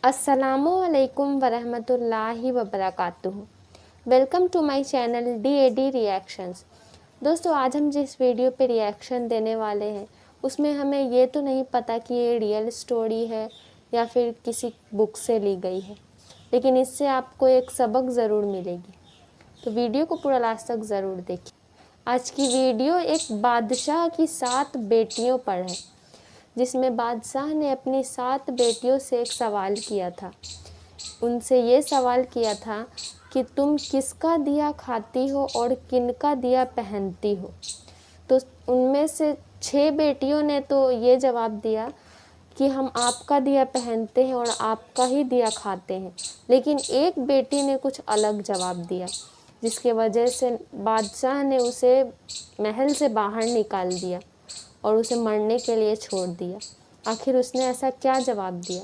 السلام علیکم ورحمۃ اللہ وبرکاتہ۔ Welcome to my channel DAD reactions. دوستو، آج ہم جس ویڈیو پہ ریئیکشن دینے والے ہیں اس میں ہمیں یہ تو نہیں پتہ کہ یہ ریئل سٹوری ہے یا پھر کسی بک سے لی گئی ہے، لیکن اس سے آپ کو ایک سبق ضرور ملے گی، تو ویڈیو کو پورا لاسٹ تک ضرور دیکھیں۔ آج کی ویڈیو ایک بادشاہ کی 7 بیٹیوں پر ہے، جس میں بادشاہ نے اپنی 7 بیٹیوں سے ایک سوال کیا تھا۔ ان سے یہ سوال کیا تھا کہ تم کس کا دیا کھاتی ہو اور کن کا دیا پہنتی ہو؟ تو ان میں سے 6 بیٹیوں نے تو یہ جواب دیا کہ ہم آپ کا دیا پہنتے ہیں اور آپ کا ہی دیا کھاتے ہیں، لیکن ایک بیٹی نے کچھ الگ جواب دیا، جس کی وجہ سے بادشاہ نے اسے محل سے باہر نکال دیا اور اسے مرنے کے لیے چھوڑ دیا۔ آخر اس نے ایسا کیا جواب دیا؟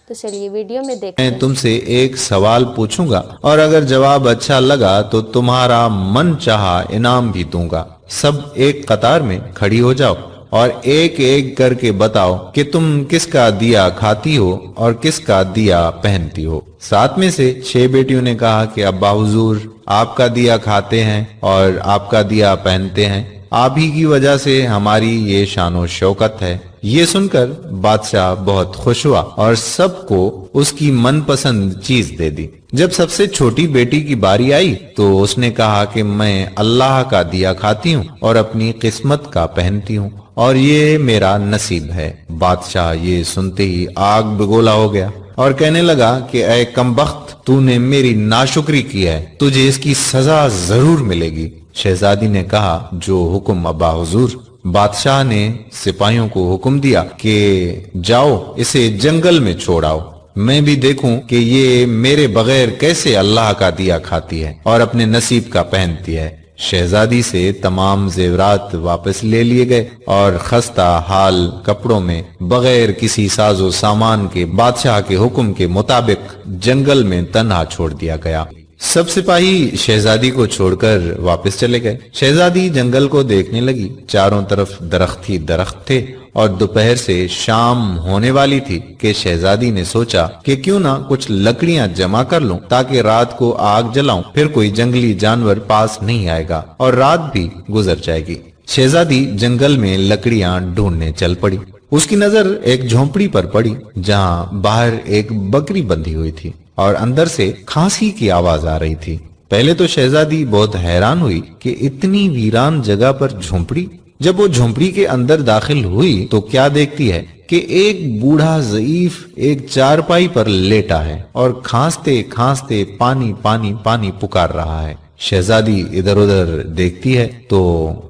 تو چلیے ویڈیو میں دیکھتے ہیں۔ میں تم سے ایک سوال پوچھوں گا اور اگر جواب اچھا لگا تو تمہارا من چاہا انعام بھی دوں گا۔ سب ایک قطار میں کھڑی ہو جاؤ اور ایک ایک کر کے بتاؤ کہ تم کس کا دیا کھاتی ہو اور کس کا دیا پہنتی ہو۔ 7 میں سے 6 بیٹیوں نے کہا کہ ابا حضور، آپ کا دیا کھاتے ہیں اور آپ کا دیا پہنتے ہیں، آپ ہی کی وجہ سے ہماری یہ شان و شوکت ہے۔ یہ سن کر بادشاہ بہت خوش ہوا اور سب کو اس کی من پسند چیز دے دی۔ جب سب سے چھوٹی بیٹی کی باری آئی تو اس نے کہا کہ میں اللہ کا دیا کھاتی ہوں اور اپنی قسمت کا پہنتی ہوں اور یہ میرا نصیب ہے۔ بادشاہ یہ سنتے ہی آگ بگولا ہو گیا اور کہنے لگا کہ اے کمبخت، تو نے میری ناشکری کی ہے، تجھے اس کی سزا ضرور ملے گی۔ شہزادی نے کہا جو حکم ابا حضور۔ بادشاہ نے سپاہیوں کو حکم دیا کہ جاؤ اسے جنگل میں چھوڑاؤ، میں بھی دیکھوں کہ یہ میرے بغیر کیسے اللہ کا دیا کھاتی ہے اور اپنے نصیب کا پہنتی ہے۔ شہزادی سے تمام زیورات واپس لے لیے گئے اور خستہ حال کپڑوں میں بغیر کسی ساز و سامان کے بادشاہ کے حکم کے مطابق جنگل میں تنہا چھوڑ دیا گیا۔ سب سپاہی شہزادی کو چھوڑ کر واپس چلے گئے۔ شہزادی جنگل کو دیکھنے لگی، چاروں طرف درخت ہی درخت تھے اور دوپہر سے شام ہونے والی تھی کہ شہزادی نے سوچا کہ کیوں نہ کچھ لکڑیاں جمع کر لوں تاکہ رات کو آگ جلاؤں، پھر کوئی جنگلی جانور پاس نہیں آئے گا اور رات بھی گزر جائے گی۔ شہزادی جنگل میں لکڑیاں ڈھونڈنے چل پڑی۔ اس کی نظر ایک جھونپڑی پر پڑی جہاں باہر ایک بکری بندھی ہوئی تھی اور اندر سے کھانسی کی آواز آ رہی تھی۔ پہلے تو شہزادی بہت حیران ہوئی کہ اتنی ویران جگہ پر جھونپڑی۔ جب وہ جھونپڑی کے اندر داخل ہوئی تو کیا دیکھتی ہے کہ ایک بوڑھا ضعیف ایک چارپائی پر لیٹا ہے اور کھانستے کھانستے پانی پانی پانی پکار رہا ہے۔ شہزادی ادھر ادھر دیکھتی ہے تو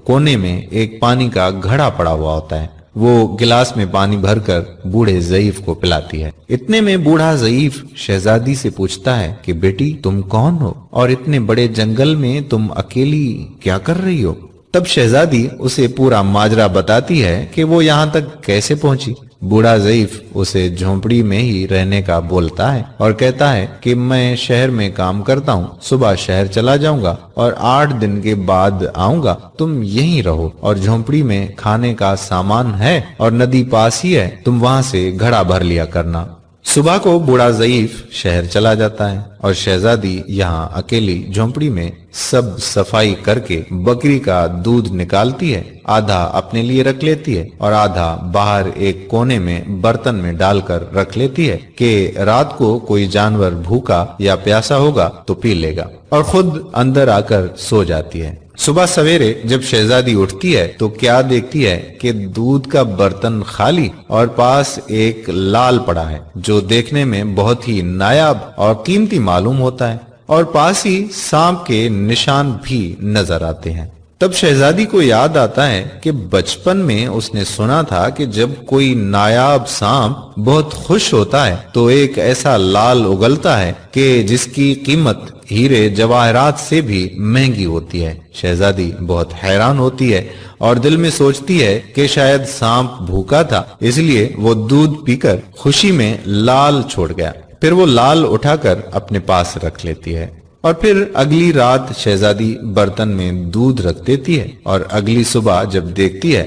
کونے میں ایک پانی کا گھڑا پڑا ہوا ہوتا ہے۔ وہ گلاس میں پانی بھر کر بوڑھے ضعیف کو پلاتی ہے۔ اتنے میں بوڑھا ضعیف شہزادی سے پوچھتا ہے کہ بیٹی تم کون ہو اور اتنے بڑے جنگل میں تم اکیلی کیا کر رہی ہو؟ تب شہزادی اسے پورا ماجرا بتاتی ہے کہ وہ یہاں تک کیسے پہنچی۔ بوڑھا ضعیف اسے جھونپڑی میں ہی رہنے کا بولتا ہے اور کہتا ہے کہ میں شہر میں کام کرتا ہوں، صبح شہر چلا جاؤں گا اور 8 دن کے بعد آؤں گا، تم یہیں رہو اور جھونپڑی میں کھانے کا سامان ہے اور ندی پاس ہی ہے، تم وہاں سے گھڑا بھر لیا کرنا۔ صبح کو بوڑھا ضعیف شہر چلا جاتا ہے اور شہزادی یہاں اکیلی جھونپڑی میں سب صفائی کر کے بکری کا دودھ نکالتی ہے، آدھا اپنے لیے رکھ لیتی ہے اور آدھا باہر ایک کونے میں برتن میں ڈال کر رکھ لیتی ہے کہ رات کو کوئی جانور بھوکا یا پیاسا ہوگا تو پی لے گا، اور خود اندر آ کر سو جاتی ہے۔ صبح سویرے جب شہزادی اٹھتی ہے تو کیا دیکھتی ہے کہ دودھ کا برتن خالی اور پاس ایک لال پڑا ہے جو دیکھنے میں بہت ہی نایاب اور قیمتی معلوم ہوتا ہے، اور پاس ہی سانپ کے نشان بھی نظر آتے ہیں۔ تب شہزادی کو یاد آتا ہے کہ بچپن میں اس نے سنا تھا کہ جب کوئی نایاب سانپ بہت خوش ہوتا ہے تو ایک ایسا لال اگلتا ہے کہ جس کی قیمت ہیرے جواہرات سے بھی مہنگی ہوتی ہے۔ شہزادی بہت حیران ہوتی ہے اور دل میں سوچتی ہے کہ شاید سانپ بھوکا تھا، اس لیے وہ دودھ پی کر خوشی میں لال چھوڑ گیا۔ پھر وہ لال اٹھا کر اپنے پاس رکھ لیتی ہے اور پھر اگلی رات شہزادی برتن میں دودھ رکھ دیتی ہے اور اگلی صبح جب دیکھتی ہے